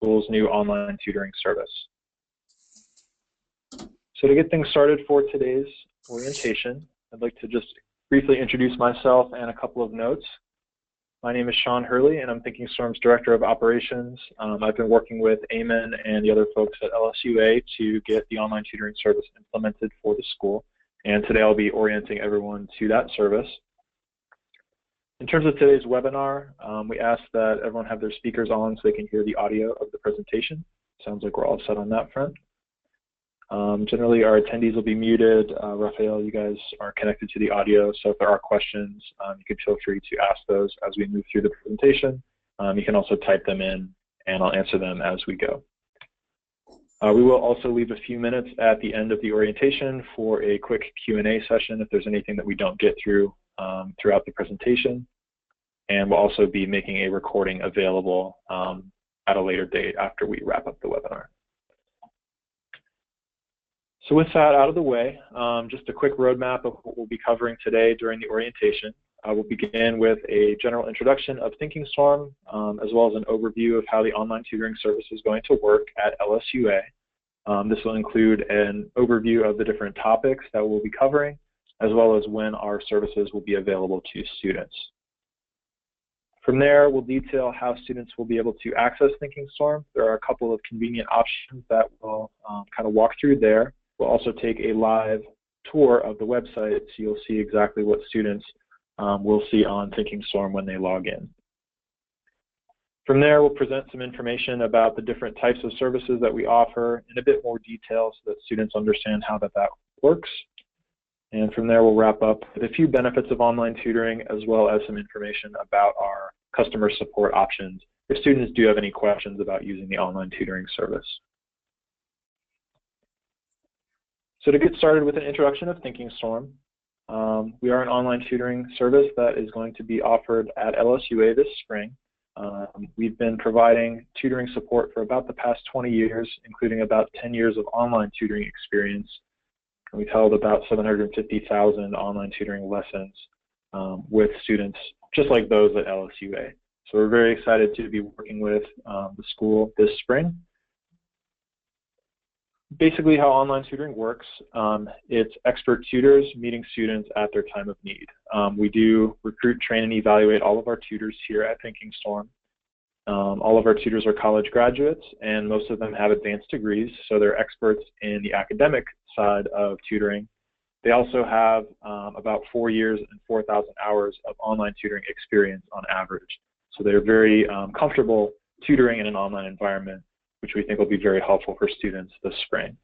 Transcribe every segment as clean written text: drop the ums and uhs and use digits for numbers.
school's new online tutoring service. So to get things started for today's orientation, I'd like to just briefly introduce myself and a couple of notes. My name is Sean Hurley, and I'm ThinkingStorm's Director of Operations. I've been working with Eamon and the other folks at LSUA to get the online tutoring service implemented for the school. And today I'll be orienting everyone to that service. In terms of today's webinar, we ask that everyone have their speakers on so they can hear the audio of the presentation. Sounds like we're all set on that front. Generally, our attendees will be muted. Raphael, you guys are connected to the audio, so if there are questions, you can feel free to ask those as we move through the presentation. You can also type them in, and I'll answer them as we go. We will also leave a few minutes at the end of the orientation for a quick Q&A session if there's anything that we don't get through throughout the presentation. And we'll also be making a recording available at a later date after we wrap up the webinar. So with that out of the way, just a quick roadmap of what we'll be covering today during the orientation. We'll begin with a general introduction of ThinkingStorm, as well as an overview of how the online tutoring service is going to work at LSUA. This will include an overview of the different topics that we'll be covering, as well as when our services will be available to students. From there, we'll detail how students will be able to access ThinkingStorm. There are a couple of convenient options that we'll kind of walk through there. We'll also take a live tour of the website, so you'll see exactly what students will see on ThinkingStorm when they log in. From there, we'll present some information about the different types of services that we offer in a bit more detail so that students understand how that works. And from there, we'll wrap up with a few benefits of online tutoring, as well as some information about our customer support options if students do have any questions about using the online tutoring service. So to get started with an introduction of ThinkingStorm, we are an online tutoring service that is going to be offered at LSUA this spring. We've been providing tutoring support for about the past 20 years, including about 10 years of online tutoring experience. And we've held about 750,000 online tutoring lessons with students just like those at LSUA. So we're very excited to be working with the school this spring. Basically, how online tutoring works, it's expert tutors meeting students at their time of need. We do recruit, train, and evaluate all of our tutors here at ThinkingStorm. All of our tutors are college graduates, and most of them have advanced degrees, so they're experts in the academic side of tutoring. They also have about 4 years and 4,000 hours of online tutoring experience on average. So they're very comfortable tutoring in an online environment, which we think will be very helpful for students this spring.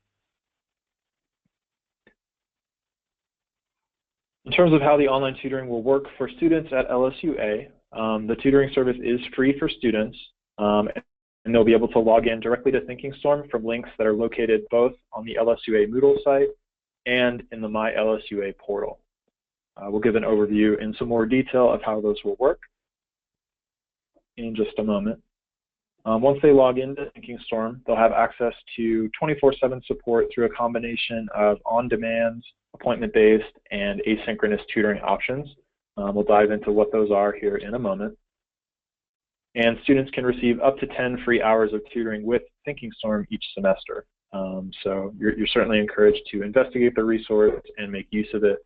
In terms of how the online tutoring will work for students at LSUA, the tutoring service is free for students, and they'll be able to log in directly to ThinkingStorm from links that are located both on the LSUA Moodle site and in the My LSUA portal. We'll give an overview in some more detail of how those will work in just a moment. Once they log into ThinkingStorm, they'll have access to 24/7 support through a combination of on-demand, appointment-based, and asynchronous tutoring options. We'll dive into what those are here in a moment. And students can receive up to 10 free hours of tutoring with ThinkingStorm each semester. So you're certainly encouraged to investigate the resource and make use of it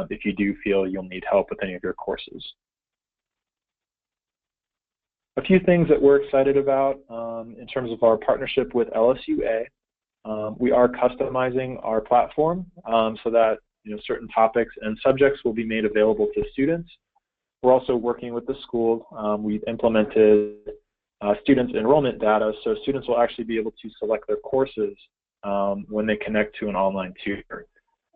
if you do feel you'll need help with any of your courses. A few things that we're excited about in terms of our partnership with LSUA. We are customizing our platform so that certain topics and subjects will be made available to students. We're also working with the school. We've implemented students' enrollment data, so students will actually be able to select their courses when they connect to an online tutor.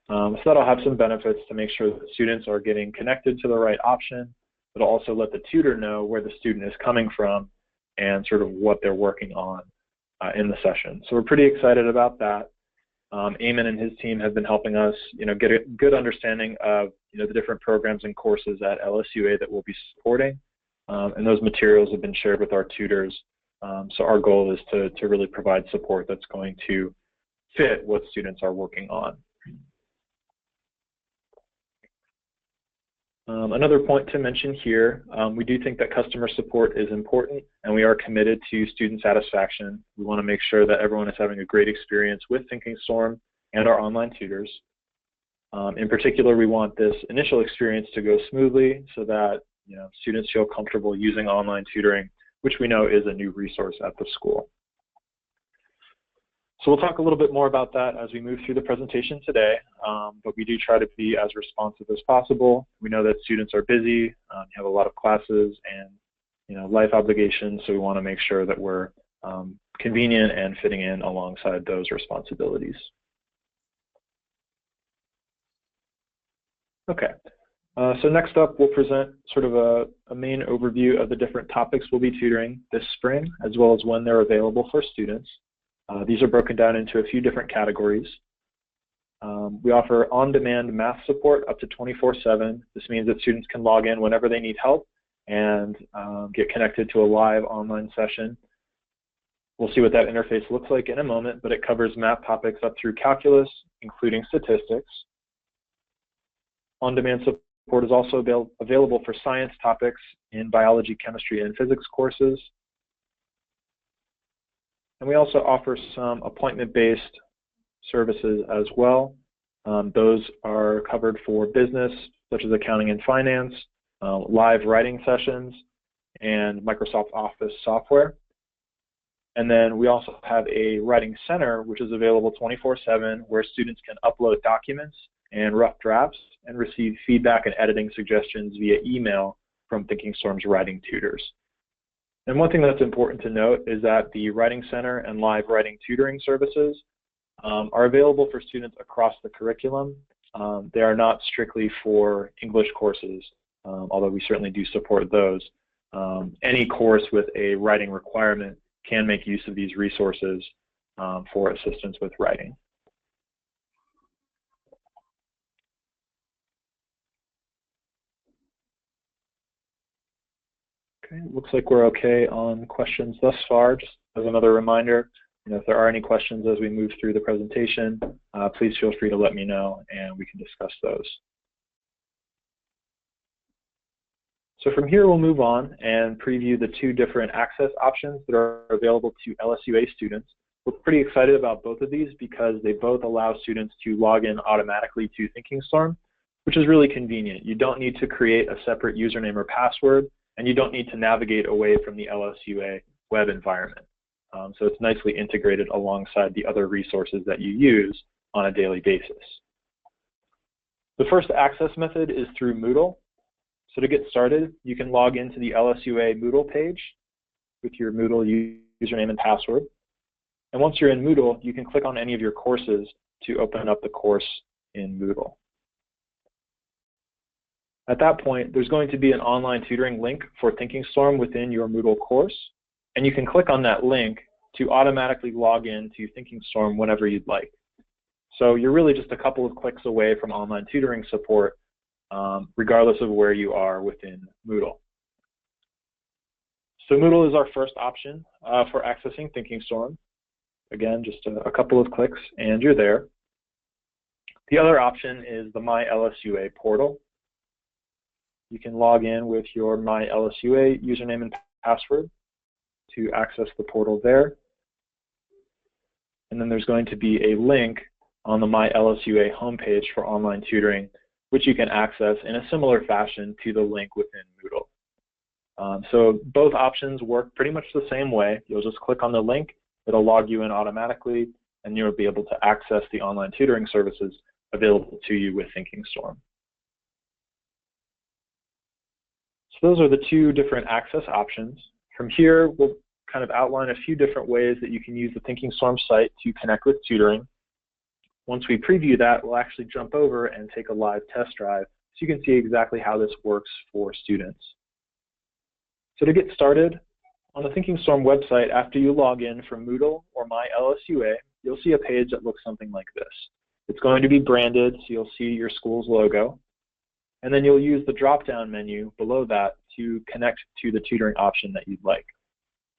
So that'll have some benefits to make sure that students are getting connected to the right option. It'll also let the tutor know where the student is coming from and sort of what they're working on in the session. So we're pretty excited about that. Eamon and his team have been helping us, get a good understanding of, the different programs and courses at LSUA that we'll be supporting, and those materials have been shared with our tutors. So our goal is to really provide support that's going to fit what students are working on. Another point to mention here, we do think that customer support is important, and we are committed to student satisfaction. We want to make sure that everyone is having a great experience with ThinkingStorm and our online tutors. In particular, we want this initial experience to go smoothly so that students feel comfortable using online tutoring, which we know is a new resource at the school. So we'll talk a little bit more about that as we move through the presentation today, but we do try to be as responsive as possible. We know that students are busy, have a lot of classes and life obligations, so we want to make sure that we're convenient and fitting in alongside those responsibilities. Okay, so next up we'll present sort of a main overview of the different topics we'll be tutoring this spring, as well as when they're available for students. These are broken down into a few different categories. We offer on-demand math support up to 24/7. This means that students can log in whenever they need help and get connected to a live online session. We'll see what that interface looks like in a moment, but it covers math topics up through calculus, including statistics. On-demand support is also available for science topics in biology, chemistry, and physics courses. And we also offer some appointment-based services as well. Those are covered for business, such as accounting and finance, live writing sessions, and Microsoft Office software. And then we also have a writing center, which is available 24/7, where students can upload documents and rough drafts and receive feedback and editing suggestions via email from ThinkingStorm's writing tutors. And one thing that's important to note is that the Writing Center and live writing tutoring services are available for students across the curriculum. They are not strictly for English courses, although we certainly do support those. Any course with a writing requirement can make use of these resources for assistance with writing. Okay, looks like we're okay on questions thus far. Just as another reminder, if there are any questions as we move through the presentation, please feel free to let me know and we can discuss those. So from here, we'll move on and preview the two different access options that are available to LSUA students. We're pretty excited about both of these because they both allow students to log in automatically to ThinkingStorm, which is really convenient. You don't need to create a separate username or password, and you don't need to navigate away from the LSUA web environment. So it's nicely integrated alongside the other resources that you use on a daily basis. The first access method is through Moodle. So to get started, you can log into the LSUA Moodle page with your Moodle username and password. And once you're in Moodle, you can click on any of your courses to open up the course in Moodle. At that point, there's going to be an online tutoring link for ThinkingStorm within your Moodle course, and you can click on that link to automatically log in to ThinkingStorm whenever you'd like. So you're really just a couple of clicks away from online tutoring support, regardless of where you are within Moodle. So Moodle is our first option for accessing ThinkingStorm. Again, just a couple of clicks and you're there. The other option is the My LSUA portal. You can log in with your My LSUA username and password to access the portal there. And then there's going to be a link on the My LSUA homepage for online tutoring, which you can access in a similar fashion to the link within Moodle. So both options work pretty much the same way. You'll just click on the link, it'll log you in automatically, and you'll be able to access the online tutoring services available to you with ThinkingStorm. So those are the two different access options. From here, we'll kind of outline a few different ways that you can use the ThinkingStorm site to connect with tutoring. Once we preview that, we'll actually jump over and take a live test drive so you can see exactly how this works for students. So to get started, on the ThinkingStorm website, after you log in from Moodle or My LSUA, you'll see a page that looks something like this. It's going to be branded, so you'll see your school's logo. And then you'll use the drop-down menu below that to connect to the tutoring option that you'd like.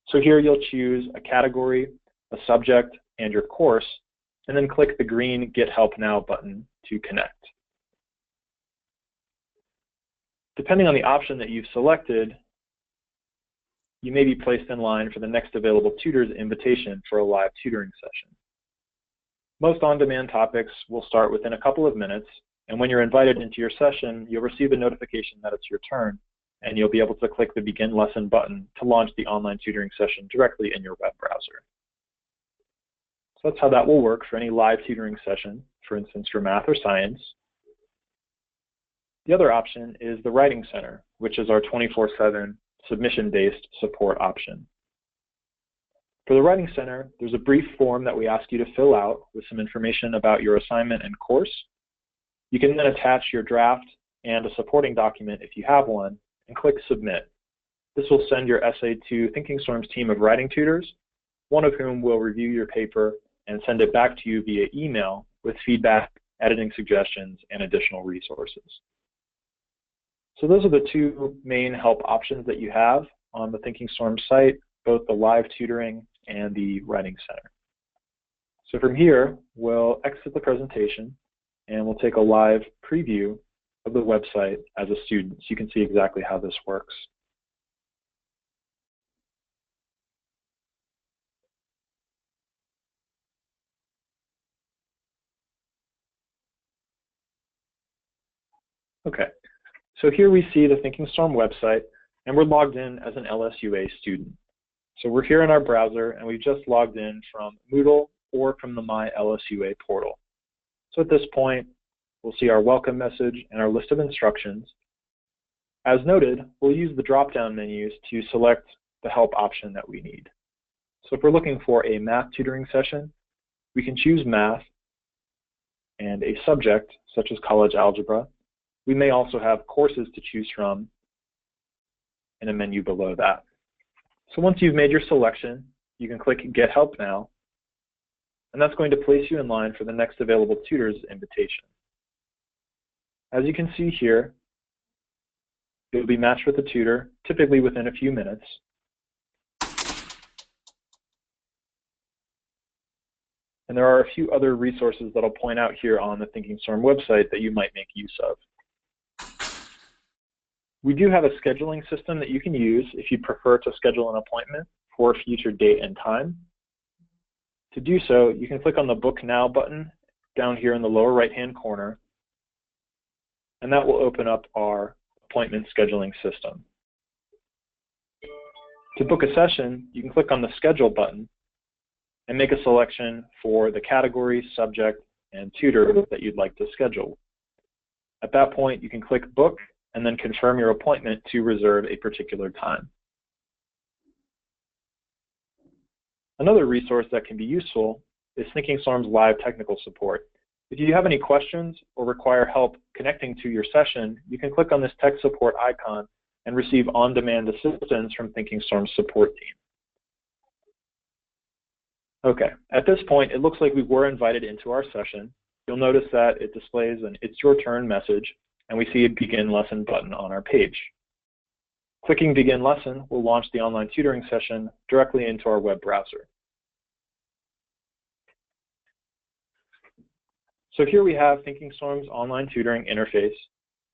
So here you'll choose a category, a subject, and your course, and then click the green Get Help Now button to connect. Depending on the option that you've selected, you may be placed in line for the next available tutor's invitation for a live tutoring session. Most on-demand topics will start within a couple of minutes, and when you're invited into your session, you'll receive a notification that it's your turn, and you'll be able to click the Begin Lesson button to launch the online tutoring session directly in your web browser. So that's how that will work for any live tutoring session, for instance, for math or science. The other option is the Writing Center, which is our 24/7 submission-based support option. For the Writing Center, there's a brief form that we ask you to fill out with some information about your assignment and course. You can then attach your draft and a supporting document if you have one, and click Submit. This will send your essay to ThinkingStorm's team of writing tutors, one of whom will review your paper and send it back to you via email with feedback, editing suggestions, and additional resources. So those are the two main help options that you have on the ThinkingStorm site, both the live tutoring and the Writing Center. So from here, we'll exit the presentation and we'll take a live preview of the website as a student so you can see exactly how this works. Okay, so here we see the ThinkingStorm website, and we're logged in as an LSUA student. So we're here in our browser, and we've just logged in from Moodle or from the My LSUA portal. So at this point, we'll see our welcome message and our list of instructions. As noted, we'll use the drop-down menus to select the help option that we need. So if we're looking for a math tutoring session, we can choose math and a subject, such as college algebra. We may also have courses to choose from in a menu below that. So once you've made your selection, you can click Get Help Now, and that's going to place you in line for the next available tutor's invitation. As you can see here, you'll be matched with a tutor, typically within a few minutes. And there are a few other resources that I'll point out here on the ThinkingStorm website that you might make use of. We do have a scheduling system that you can use if you prefer to schedule an appointment for a future date and time. To do so, you can click on the Book Now button down here in the lower right-hand corner, and that will open up our appointment scheduling system. To book a session, you can click on the Schedule button and make a selection for the category, subject, and tutor that you'd like to schedule. At that point, you can click Book and then confirm your appointment to reserve a particular time. Another resource that can be useful is ThinkingStorm's live technical support. If you have any questions or require help connecting to your session, you can click on this tech support icon and receive on-demand assistance from ThinkingStorm's support team. Okay, at this point, it looks like we were invited into our session. You'll notice that it displays an It's Your Turn message, and we see a Begin Lesson button on our page. Clicking Begin Lesson will launch the online tutoring session directly into our web browser. So here we have ThinkingStorm's online tutoring interface,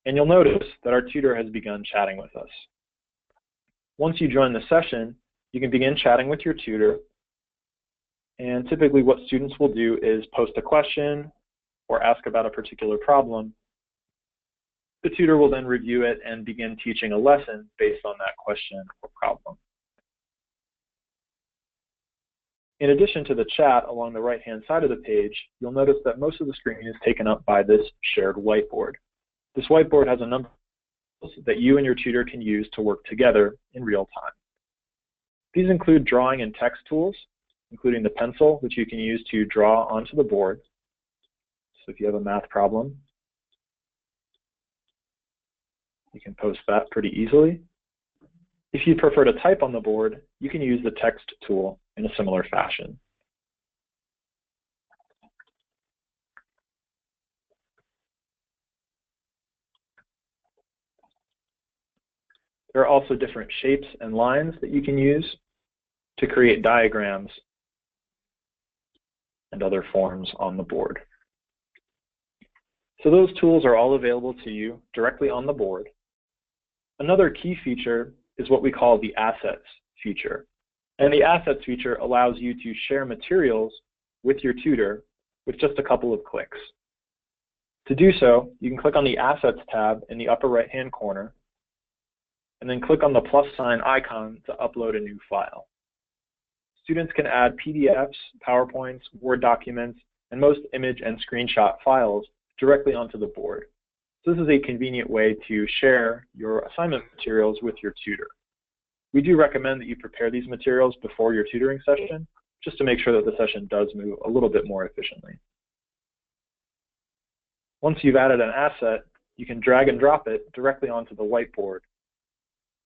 and you'll notice that our tutor has begun chatting with us. Once you join the session, you can begin chatting with your tutor, and typically what students will do is post a question or ask about a particular problem. The tutor will then review it and begin teaching a lesson based on that question or problem. In addition to the chat along the right-hand side of the page, you'll notice that most of the screen is taken up by this shared whiteboard. This whiteboard has a number of tools that you and your tutor can use to work together in real time. These include drawing and text tools, including the pencil, which you can use to draw onto the board. So if you have a math problem, you can post that pretty easily. If you prefer to type on the board, you can use the text tool in a similar fashion. There are also different shapes and lines that you can use to create diagrams and other forms on the board. So those tools are all available to you directly on the board. Another key feature is what we call the Assets feature. And the Assets feature allows you to share materials with your tutor with just a couple of clicks. To do so, you can click on the Assets tab in the upper right-hand corner, and then click on the plus sign icon to upload a new file. Students can add PDFs, PowerPoints, Word documents, and most image and screenshot files directly onto the board. So this is a convenient way to share your assignment materials with your tutor. We do recommend that you prepare these materials before your tutoring session, just to make sure that the session does move a little bit more efficiently. Once you've added an asset, you can drag and drop it directly onto the whiteboard,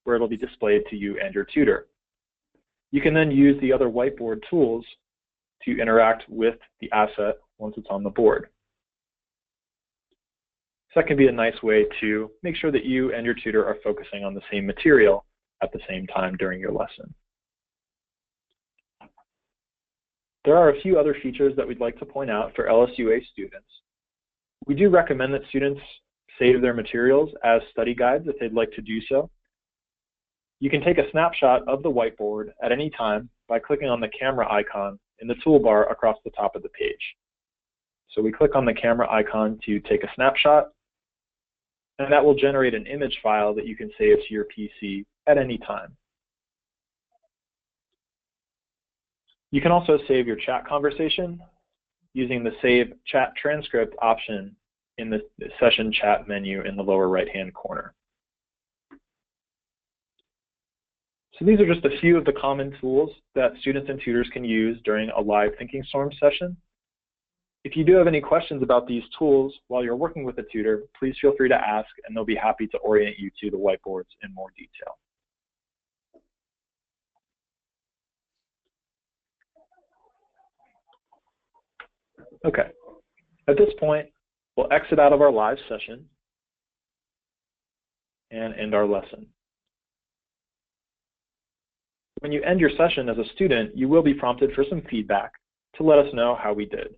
where it'll be displayed to you and your tutor. You can then use the other whiteboard tools to interact with the asset once it's on the board. So that can be a nice way to make sure that you and your tutor are focusing on the same material at the same time during your lesson. There are a few other features that we'd like to point out for LSUA students. We do recommend that students save their materials as study guides if they'd like to do so. You can take a snapshot of the whiteboard at any time by clicking on the camera icon in the toolbar across the top of the page. So we click on the camera icon to take a snapshot, and that will generate an image file that you can save to your PC at any time. You can also save your chat conversation using the Save Chat Transcript option in the Session Chat menu in the lower right-hand corner. So these are just a few of the common tools that students and tutors can use during a live ThinkingStorm session. If you do have any questions about these tools while you're working with a tutor, please feel free to ask, and they'll be happy to orient you to the whiteboards in more detail. Okay, at this point, we'll exit out of our live session and end our lesson. When you end your session as a student, you will be prompted for some feedback to let us know how we did.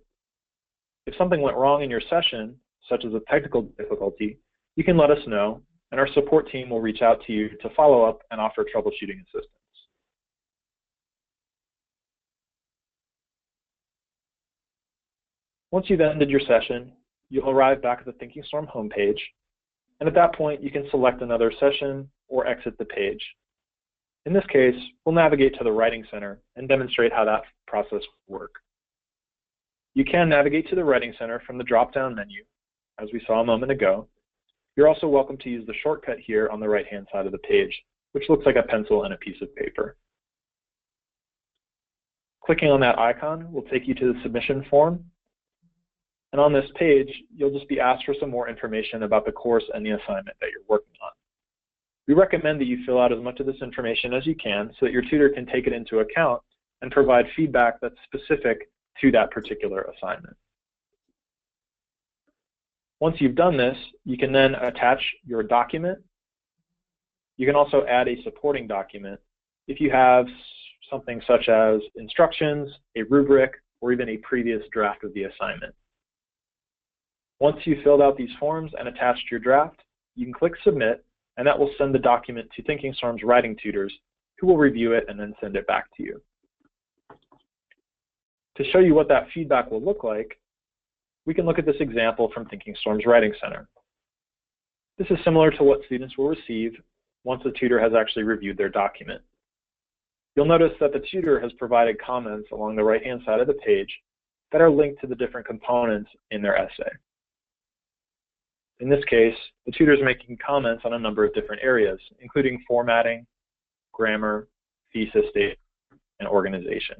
If something went wrong in your session, such as a technical difficulty, you can let us know, and our support team will reach out to you to follow up and offer troubleshooting assistance. Once you've ended your session, you'll arrive back at the ThinkingStorm homepage, and at that point, you can select another session or exit the page. In this case, we'll navigate to the Writing Center and demonstrate how that process will work. You can navigate to the Writing Center from the drop-down menu, as we saw a moment ago. You're also welcome to use the shortcut here on the right-hand side of the page, which looks like a pencil and a piece of paper. Clicking on that icon will take you to the submission form. And on this page, you'll just be asked for some more information about the course and the assignment that you're working on. We recommend that you fill out as much of this information as you can so that your tutor can take it into account and provide feedback that's specific to that particular assignment. Once you've done this, you can then attach your document. You can also add a supporting document if you have something such as instructions, a rubric, or even a previous draft of the assignment. Once you've filled out these forms and attached your draft, you can click Submit, and that will send the document to ThinkingStorm's writing tutors, who will review it and then send it back to you. To show you what that feedback will look like, we can look at this example from ThinkingStorm's Writing Center. This is similar to what students will receive once the tutor has actually reviewed their document. You'll notice that the tutor has provided comments along the right-hand side of the page that are linked to the different components in their essay. In this case, the tutor is making comments on a number of different areas, including formatting, grammar, thesis statement, and organization.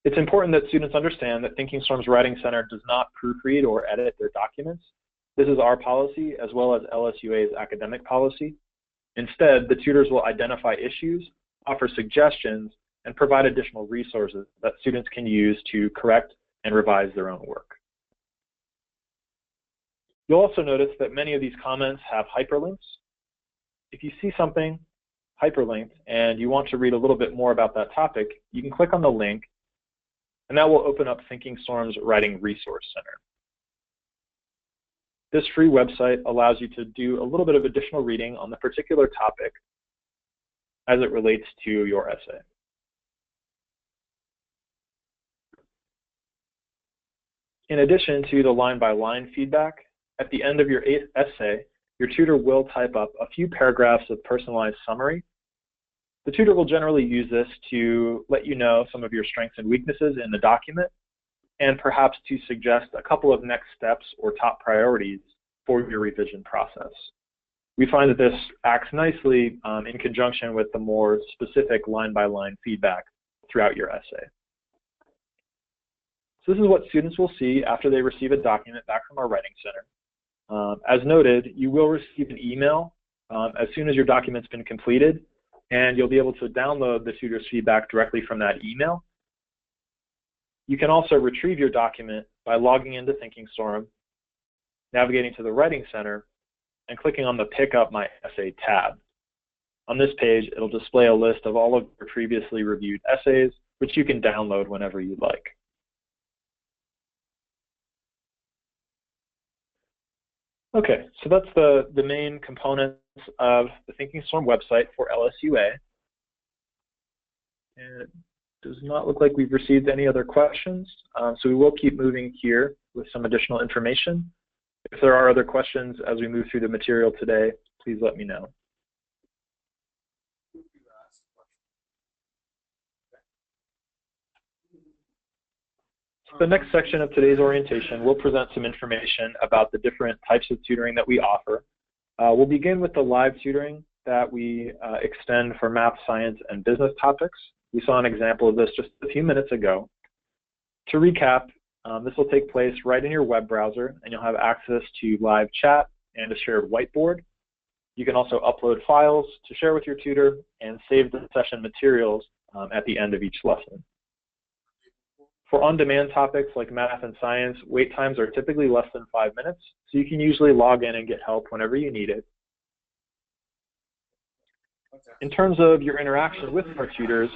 It's important that students understand that ThinkingStorm's Writing Center does not proofread or edit their documents. This is our policy as well as LSUA's academic policy. Instead, the tutors will identify issues, offer suggestions, and provide additional resources that students can use to correct and revise their own work. You'll also notice that many of these comments have hyperlinks. If you see something hyperlinked and you want to read a little bit more about that topic, you can click on the link, and that will open up ThinkingStorm's Writing Resource Center. This free website allows you to do a little bit of additional reading on the particular topic as it relates to your essay. In addition to the line-by-line feedback, at the end of your essay, your tutor will type up a few paragraphs of personalized summary. The tutor will generally use this to let you know some of your strengths and weaknesses in the document, and perhaps to suggest a couple of next steps or top priorities for your revision process. We find that this acts nicely in conjunction with the more specific line-by-line feedback throughout your essay. So this is what students will see after they receive a document back from our Writing Center. As noted, you will receive an email as soon as your document's been completed, and you'll be able to download the tutor's feedback directly from that email. You can also retrieve your document by logging into ThinkingStorm, navigating to the Writing Center, and clicking on the Pick Up My Essay tab. On this page, it'll display a list of all of your previously reviewed essays, which you can download whenever you'd like. Okay, so that's the main components of the ThinkingStorm website for LSUA. And it does not look like we've received any other questions, so we will keep moving here with some additional information. If there are other questions as we move through the material today, please let me know. The next section of today's orientation will present some information about the different types of tutoring that we offer. We'll begin with the live tutoring that we extend for math, science, and business topics. We saw an example of this just a few minutes ago. To recap, this will take place right in your web browser, and you'll have access to live chat and a shared whiteboard. You can also upload files to share with your tutor and save the session materials at the end of each lesson. For on-demand topics like math and science, wait times are typically less than 5 minutes, so you can usually log in and get help whenever you need it. In terms of your interaction with our tutors,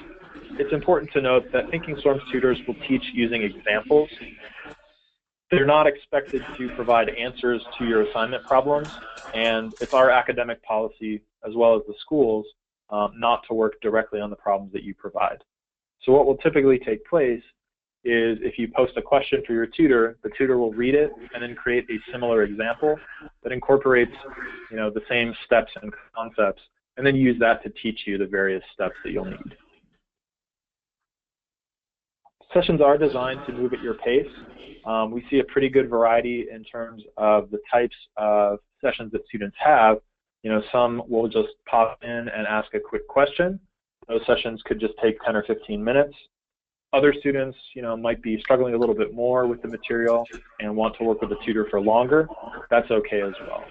it's important to note that ThinkingStorm's tutors will teach using examples. They're not expected to provide answers to your assignment problems, and it's our academic policy, as well as the school's, not to work directly on the problems that you provide. So what will typically take place is if you post a question for your tutor, the tutor will read it and then create a similar example that incorporates, the same steps and concepts, and then use that to teach you the various steps that you'll need. Sessions are designed to move at your pace. We see a pretty good variety in terms of the types of sessions that students have. Some will just pop in and ask a quick question. Those sessions could just take 10 or 15 minutes. Other students, might be struggling a little bit more with the material and want to work with a tutor for longer. That's okay as well.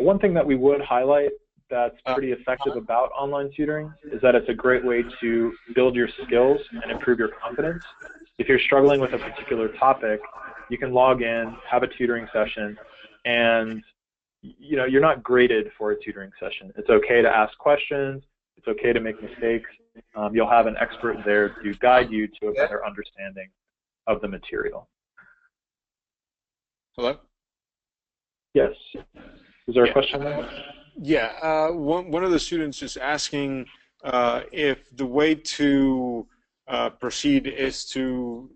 One thing that we would highlight that's pretty effective about online tutoring is that it's a great way to build your skills and improve your confidence. If you're struggling with a particular topic, you can log in, have a tutoring session, and you're not graded for a tutoring session. It's okay to ask questions. It's okay to make mistakes. You'll have an expert there to guide you to a better understanding of the material. Hello? Yes. Is there a question there? Yeah. One of the students is asking if the way to proceed is to,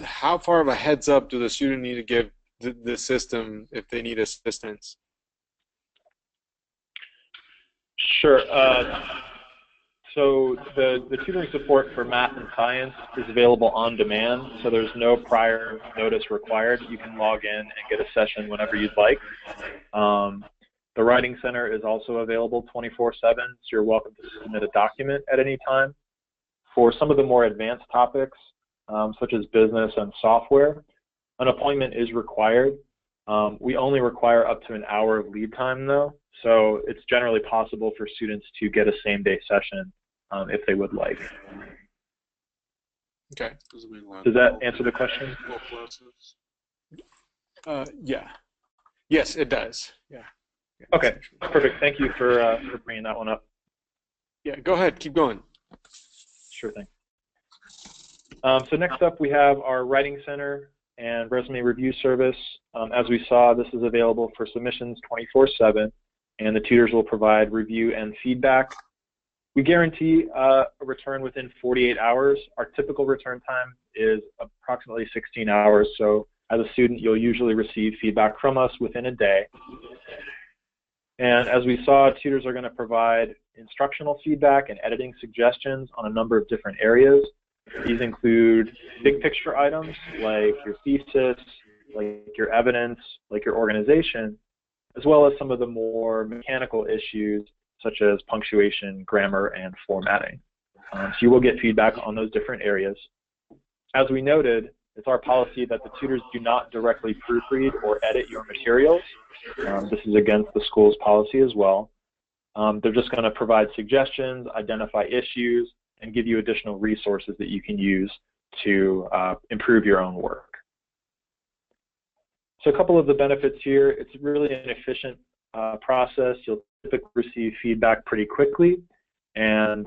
how far of a heads up do the student need to give the system if they need assistance? Sure. So the tutoring support for math and science is available on demand, so there's no prior notice required. You can log in and get a session whenever you'd like. The Writing Center is also available 24/7, so you're welcome to submit a document at any time. For some of the more advanced topics, such as business and software, an appointment is required. We only require up to an hour of lead time, though, so it's generally possible for students to get a same-day session if they would like. Okay. Does that answer the question? Yeah. Yes, it does. Yeah. Okay, perfect. Thank you for bringing that one up. Yeah, go ahead. Keep going. Sure thing. So next up, we have our Writing Center and Resume Review Service. As we saw, this is available for submissions 24/7, and the tutors will provide review and feedback. We guarantee a return within 48 hours. Our typical return time is approximately 16 hours, so as a student, you'll usually receive feedback from us within a day. And as we saw, tutors are going to provide instructional feedback and editing suggestions on a number of different areas. These include big picture items like your thesis, like your evidence, like your organization, as well as some of the more mechanical issues such as punctuation, grammar, and formatting. So you will get feedback on those different areas. As we noted, it's our policy that the tutors do not directly proofread or edit your materials. This is against the school's policy as well. They're just going to provide suggestions, identify issues, and give you additional resources that you can use to improve your own work. So a couple of the benefits here, it's really an efficient process. You'll typically receive feedback pretty quickly, and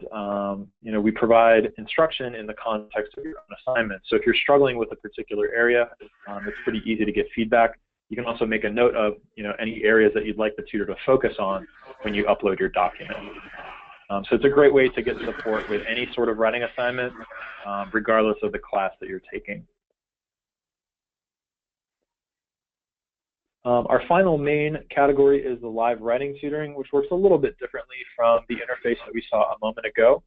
we provide instruction in the context of your own assignment. So if you're struggling with a particular area, it's pretty easy to get feedback. You can also make a note of any areas that you'd like the tutor to focus on when you upload your document. So it's a great way to get support with any sort of writing assignment, regardless of the class that you're taking. Our final main category is the live writing tutoring, which works a little bit differently from the interface that we saw a moment ago.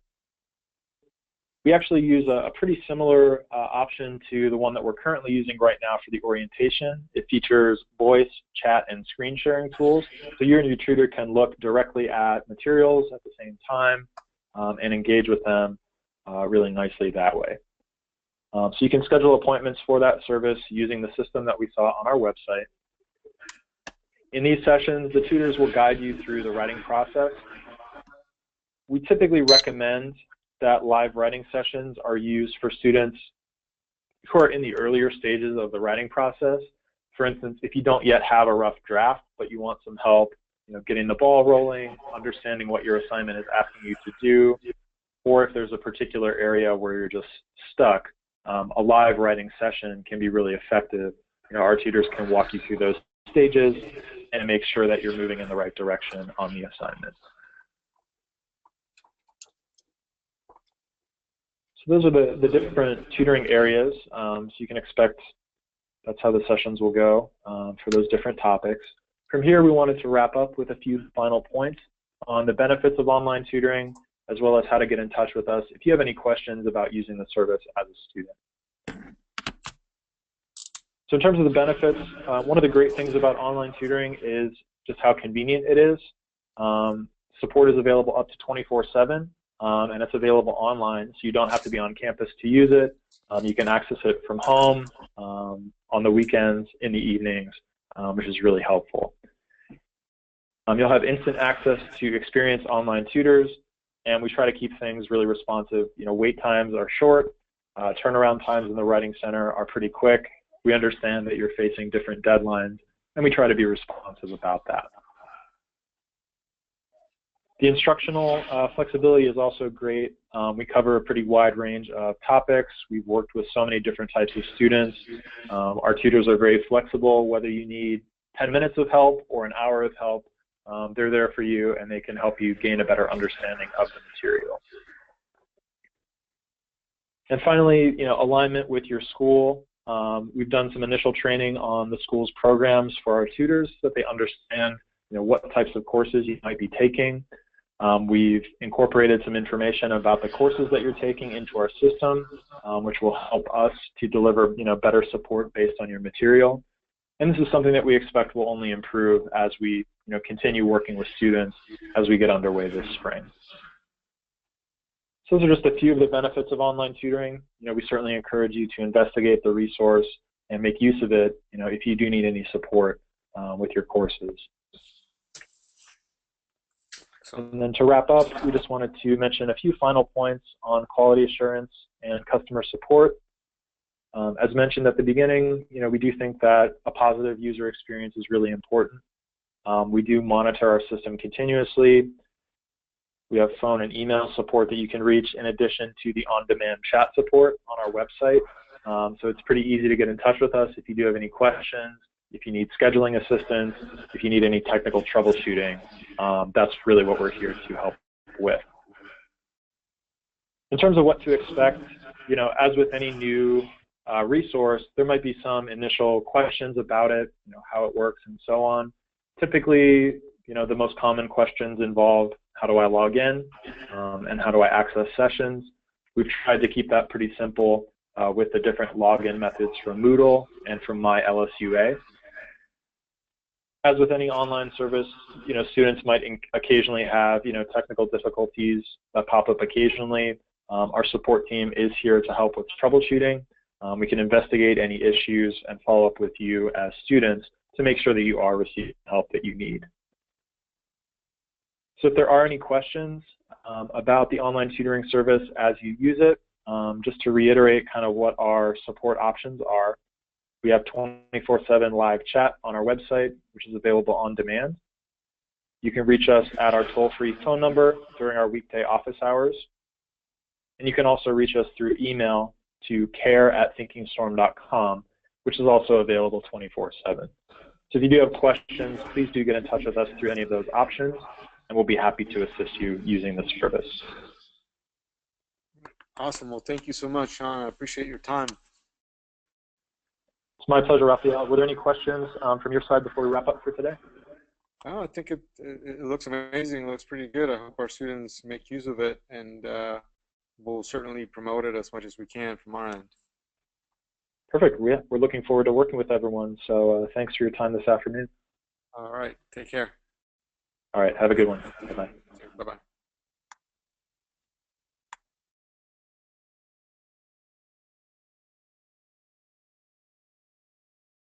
We actually use a pretty similar option to the one that we're currently using right now for the orientation. It features voice, chat, and screen sharing tools. So you and your tutor can look directly at materials at the same time and engage with them really nicely that way. So you can schedule appointments for that service using the system that we saw on our website. In these sessions, the tutors will guide you through the writing process. We typically recommend that live writing sessions are used for students who are in the earlier stages of the writing process. For instance, if you don't yet have a rough draft, but you want some help getting the ball rolling, understanding what your assignment is asking you to do, or if there's a particular area where you're just stuck, a live writing session can be really effective. Our tutors can walk you through those stages and make sure that you're moving in the right direction on the assignment. So those are the different tutoring areas. So you can expect that's how the sessions will go for those different topics. From here, we wanted to wrap up with a few final points on the benefits of online tutoring, as well as how to get in touch with us if you have any questions about using the service as a student. So in terms of the benefits, one of the great things about online tutoring is just how convenient it is. Support is available up to 24/7, and it's available online, so you don't have to be on campus to use it. You can access it from home, on the weekends, in the evenings, which is really helpful. You'll have instant access to experienced online tutors, and we try to keep things really responsive. Wait times are short, turnaround times in the Writing Center are pretty quick. We understand that you're facing different deadlines, and we try to be responsive about that. The instructional flexibility is also great. We cover a pretty wide range of topics. We've worked with so many different types of students. Our tutors are very flexible, whether you need 10 minutes of help or an hour of help. They're there for you, and they can help you gain a better understanding of the material. And finally, alignment with your school. We've done some initial training on the school's programs for our tutors so that they understand what types of courses you might be taking. We've incorporated some information about the courses that you're taking into our system, which will help us to deliver better support based on your material. And this is something that we expect will only improve as we continue working with students as we get underway this spring. So those are just a few of the benefits of online tutoring. We certainly encourage you to investigate the resource and make use of it if you do need any support with your courses. And then to wrap up, we just wanted to mention a few final points on quality assurance and customer support. As mentioned at the beginning, we do think that a positive user experience is really important. We do monitor our system continuously. We have phone and email support that you can reach in addition to the on-demand chat support on our website. So it's pretty easy to get in touch with us if you do have any questions if you need scheduling assistance, if you need any technical troubleshooting, that's really what we're here to help with. In terms of what to expect, as with any new resource, there might be some initial questions about it, how it works and so on. Typically, the most common questions involve how do I log in and how do I access sessions. We've tried to keep that pretty simple with the different login methods from Moodle and from my LSUA. As with any online service, students might occasionally have, technical difficulties that pop up occasionally. Our support team is here to help with troubleshooting. We can investigate any issues and follow up with you as students to make sure that you are receiving help that you need. So if there are any questions about the online tutoring service as you use it, just to reiterate kind of what our support options are, we have 24/7 live chat on our website, which is available on demand. You can reach us at our toll-free phone number during our weekday office hours. And you can also reach us through email to care@thinkingstorm.com, which is also available 24/7. So if you do have questions, please do get in touch with us through any of those options, and we'll be happy to assist you using this service. Awesome. Well, thank you so much, Sean. I appreciate your time. It's my pleasure, Raphael. Were there any questions from your side before we wrap up for today? Oh, I think it looks amazing. It looks pretty good. I hope our students make use of it, and we'll certainly promote it as much as we can from our end. Perfect. We're looking forward to working with everyone. So thanks for your time this afternoon. All right. Take care. All right. Have a good one. Bye-bye. Bye-bye.